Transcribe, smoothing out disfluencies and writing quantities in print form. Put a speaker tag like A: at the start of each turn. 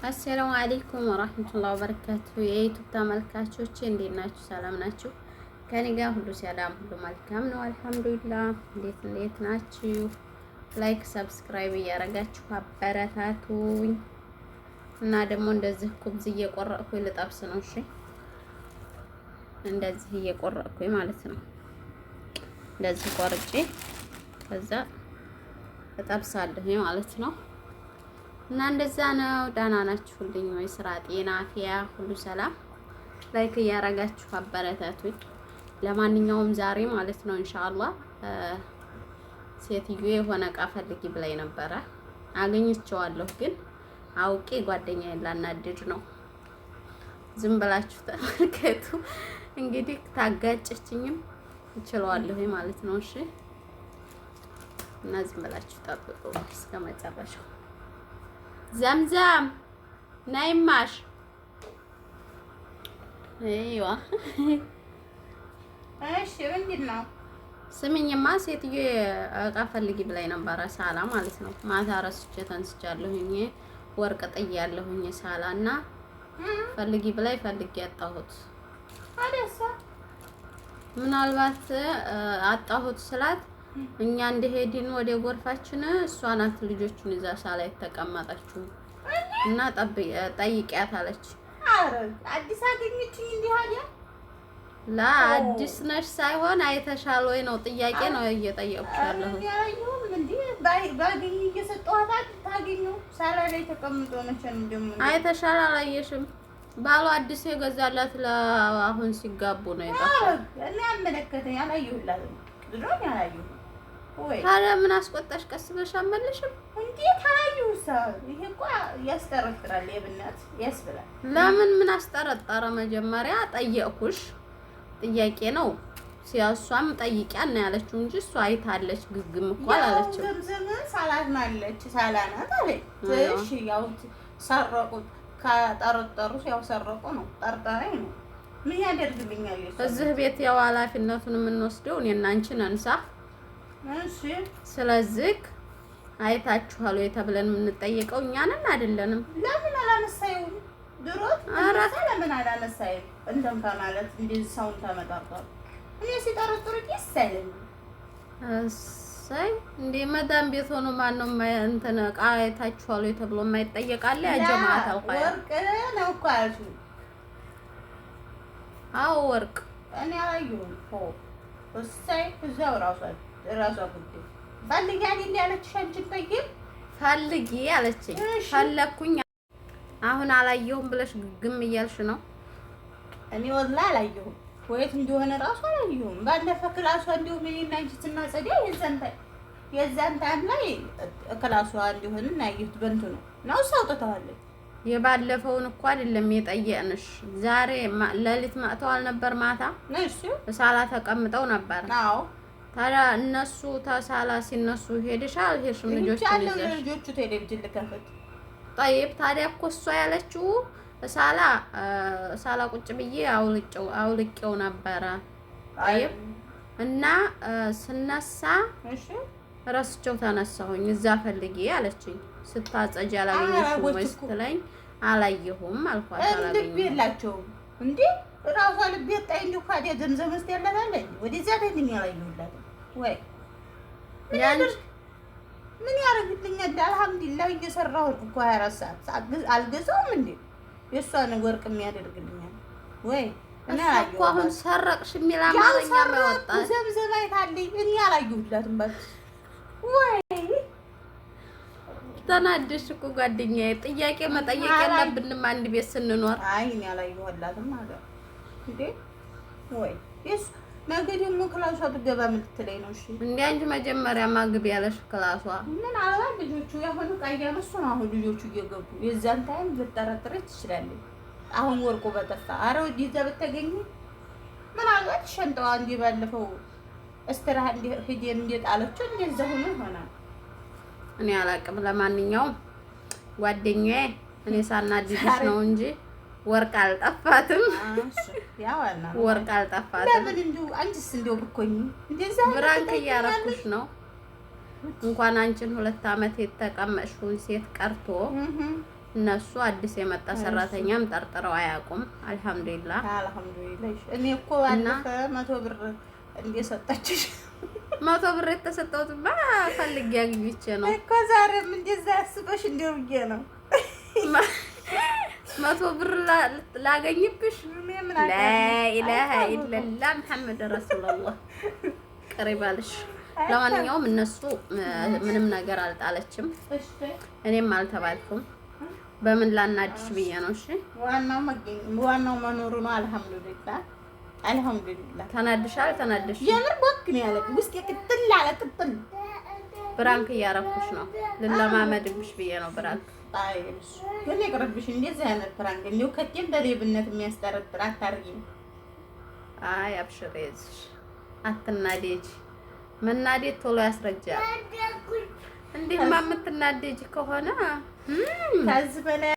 A: አሰላሙ አለይኩም ወራህመቱላሂ ወበረካቱ። የዩቲዩብ ተመልካቾች እንዴት ናችሁ? ሰላም ናችሁ? ከኔ ጋር ሁሉ ሰላም፣ ሁሉ መልካም ነው አልሐምዱሊላህ። እንዴት ናችሁ? ላይክ ሰብስክራይብ እያደረጋችሁ አበረታቱኝ እና ደግሞ እንደዚህ ኩብዝ እየቆረጥኩኝ ልጠብስ ነው። እሺ እንደዚህ እየቆረጥኩኝ ማለት ነው። እንደዚህ ቆርጬ ከዛ እጠብሳለሁ ማለት ነው። እና እንደዛ ነው። ዳና ናችሁልኝ ወይ? ስራ፣ ጤና፣ አፍያ ሁሉ ሰላም። ላይክ እያረጋችሁ አበረታቱኝ። ለማንኛውም ዛሬ ማለት ነው ኢንሻአላህ ሴትዮ የሆነ እቃ ፈልጊ ብላኝ ነበረ። አገኘቼዋለሁ፣ ግን አውቄ ጓደኛዬን ላናድድ ነው። ዝም ብላችሁ ተመልከቱ። እንግዲህ ታጋጨችኝም እችለዋለሁ ማለት ነው። እሺ እና ዝም ብላችሁ ጠብቁ እስከ መጨረሻው። ዘምዘም ናይማሽ አይዋ
B: እሺ፣ ምንድን ነው?
A: ስሚኝማ ሴትዮ እቃ ፈልጊ ብላኝ ነበረ ሳላ ማለት ነው። ማታ ረስቼ ተንስቻለሁኝ፣ ወርቅ ጥያለሁኝ ሳላ እና ፈልጊ ብላኝ ፈልጊ ያጣሁት።
B: አደሳ
A: ምናልባት አጣሁት ስላት እኛ እንደሄድን ወደ ጎርፋችን እሷ ናት ልጆቹን ይዛ ሳላ የተቀመጠችው እና ጠይቂያት አለች።
B: አረ አዲስ አገኘችኝ እንዴ? አዲያ
A: ለአዲስ ነሽ ሳይሆን አይተሻል ወይ ነው ጥያቄ ነው እየጠየቅኩሽ ያለሁት።
B: ያዩም እንዴ ባገኝ እየሰጠኋት ታገኘው ሳላ ላይ ተቀምጦ መቼም ደግሞ
A: አይተሻል አላየሽም? ባሏ አዲስ የገዛላት ለአሁን ሲጋቡ ነው የጠፋው።
B: እኔ አመለከተኝ አላየሁላትም። ድሮኝ አላየሁ ወይ?
A: ታዲያ ምን አስቆጣሽ? ቀስ ብለሽ አመለሽም
B: እንዴ? ታዩሳ ይሄ እኮ ያስጠረጥራል፣ የብናት ያስብላል።
A: ለምን ምን አስጠረጠረ? መጀመሪያ ጠየቅኩሽ፣ ጥያቄ ነው። ሲያሷም ጠይቂያን ነው ያለችው እንጂ እሷ አይታለች። ግግም እኮ አላለችም።
B: ዘምዘም ሳላት ማለች ሳላናት አለች። እሺ ያው ሰረቁት ከጠረጠሩ ያው ሰረቁ ነው፣ ጠርጣሪ ነው። ምን ያደርግልኛል?
A: እዚህ ቤት ያው ኃላፊነቱን የምንወስደው እኔና አንቺ ነን።
B: እሺ
A: ስለዚህ አይታችኋል ወይ ተብለን የምንጠየቀው እኛ ነን አይደለንም?
B: ለምን አላነሳዩም? ድሮት አራሳ ለምን አላነሳዩም? እንደም ከማለት እንደዚህ ሰውን ተመጣጣው እኔ ሲጠረጥሩ ይሰለኝ
A: እሰይ እንደ መዳም ቤት ሆኖ ማን ነው እንትን ዕቃ አይታችኋል ወይ ተብሎ የማይጠየቃል? ያ ጀማዓት አልቃያ
B: ወርቅ ነው እኮ አልሽኝ።
A: አዎ ወርቅ
B: እኔ አላየሁም እኮ እሰይ እዛው ራሷ ጉዳይ ፈልጊ አይደል ያለችሽ? አንቺን ጠይቅ
A: ፈልጊ አለችኝ። ፈለኩኝ። አሁን አላየሁም ብለሽ ግግም እያልሽ ነው?
B: እኔ ወላሂ አላየሁም። ወይት እንደሆነ ራሱ አላየሁም። ባለፈ ክላሷ እንደው ምን እና አንቺ ስናጸዳ የዛን ታይም ላይ ክላሷ እንደሆነ እናየሁት። በእንቱ ነው ሳውጥተዋለች።
A: የባለፈውን እኮ አይደለም የጠየቅንሽ። ዛሬ ለሊት መጥተዋል ነበር። ማታ
B: እሺ
A: ሳላ ተቀምጠው ነበር።
B: አዎ
A: ታዲያ እነሱ ተሳላ ሲነሱ ሄድሻል? ሄድሽም ልጆቹ ይዘሽ
B: ልጆቹ ቴሌቪዥን ልከፍት
A: ጠይብ። ታዲያ እኮ እሷ ያለችው ሳላ ቁጭ ብዬ አውልቄው ነበረ ጠይብ። እና ስነሳ
B: እሺ
A: ረስቸው ተነሳሁኝ። እዛ ፈልጊ አለችኝ። ስታጸጅ አላገኘሽም ወይ ስትለኝ አላየሁም አልኳት።
B: ልብ የላቸውም እንዴ? ራሷ ልብ የጣይ እንዲሁ ካዲያ ዘምዘም ውስጥ ያለታለኝ ወደዚያ ተኝኝ ያላየሁላት ወይ ምን ያደርግልኛል? አልሐምዱሊላህ እየሰራሁ እኮ 24 ሰዓት አልገዛውም እንዴ? የእሷን ወርቅ የሚያደርግልኛል ወይ?
A: እና እኮ አሁን ሰረቅሽ የሚል አማርኛ ያወጣ
B: ዘምዘም አይታለኝ እኔ አላየሁላትም። ባክሽ ወይ
A: ተናደሽ እኮ ጓደኛዬ። ጥያቄ መጠየቅ የለብንም አንድ ቤት ስንኖር።
B: አይ እኔ አላየሁላትም ማለት እንዴ? ወይ እሱ ነገ ደግሞ ክላሷ ትገባ የምትለኝ ነው? እሺ
A: እንዴ አንቺ መጀመሪያ ማግቢ ያለሽ ክላሷ
B: ምን አልባ ልጆቹ ያሁኑ ቃያ መስሎ ነው። አሁን ልጆቹ እየገቡ የዛን ታይም ልጠረጥረች ትችላለች። አሁን ወርቁ በጠፋ አረ ወዲዛ በተገኘ ምን አልባት ሸንጣዋ እንደ ባለፈው እስትራህ እንደ ሂደን እንደጣለችው እንደዛ ሆኖ ይሆናል።
A: እኔ አላቅም። ለማንኛውም ጓደኛዬ እኔ ሳናድድሽ ነው እንጂ ወርቅ አልጠፋትም።
B: ያዋና
A: ወርቅ አልጠፋትም።
B: ለምን እንዲሁ አንቺስ እንዲሁ ብኮኝ እንደዛ
A: ብራንክ እያረኩሽ ነው። እንኳን አንቺን 2 አመት የተቀመጥሽውን ሴት ቀርቶ እነሱ አዲስ የመጣ ሰራተኛም ጠርጥረው አያውቁም። አልሐምዱሊላህ
B: እኔ እኮ ባለፈ 100 ብር እንደሰጣችሽ
A: 100 ብር የተሰጠሁትማ ፈልጌ አግኝቼ ነው
B: እኮ ዛሬም እንደዛ አስበሽ እንደው ብዬ ነው
A: 100 ብር ላገኝብሽ። ላኢላሀ ኢለላህ ሙሐመድ ረሱሉላህ ቀሪባልሽ። ለማንኛውም እነሱ ምንም ነገር አልጣለችም፣ እኔም አልተባልኩም። በምን ላናድሽ ብዬ ነው። እሺ
B: ዋናው መኖሩ ነው። አልሐምዱሊላህ አልሐምዱሊላህ።
A: ተናድሻል? ተናድሽ
B: የምር ቦክ ነው ያለ ውስጥ ቅጥል አለ ቅጥል።
A: ብራንክ እያረኩሽ ነው፣ ልለማመድብሽ ብዬ ነው ብራንክ።
B: አይሽ ግን ይቅርብሽ፣ እንደዚህ አይነት ብራንክ እንደው ከቴም በሌብነት የሚያስጠረጥር አታርጊም።
A: አይ አብሽር፣ ይዝሽ አትናደጂ። መናደድ ቶሎ ያስረጃል። እንዲህማ የምትናደጂ ከሆነ
B: ከዚህ በላይ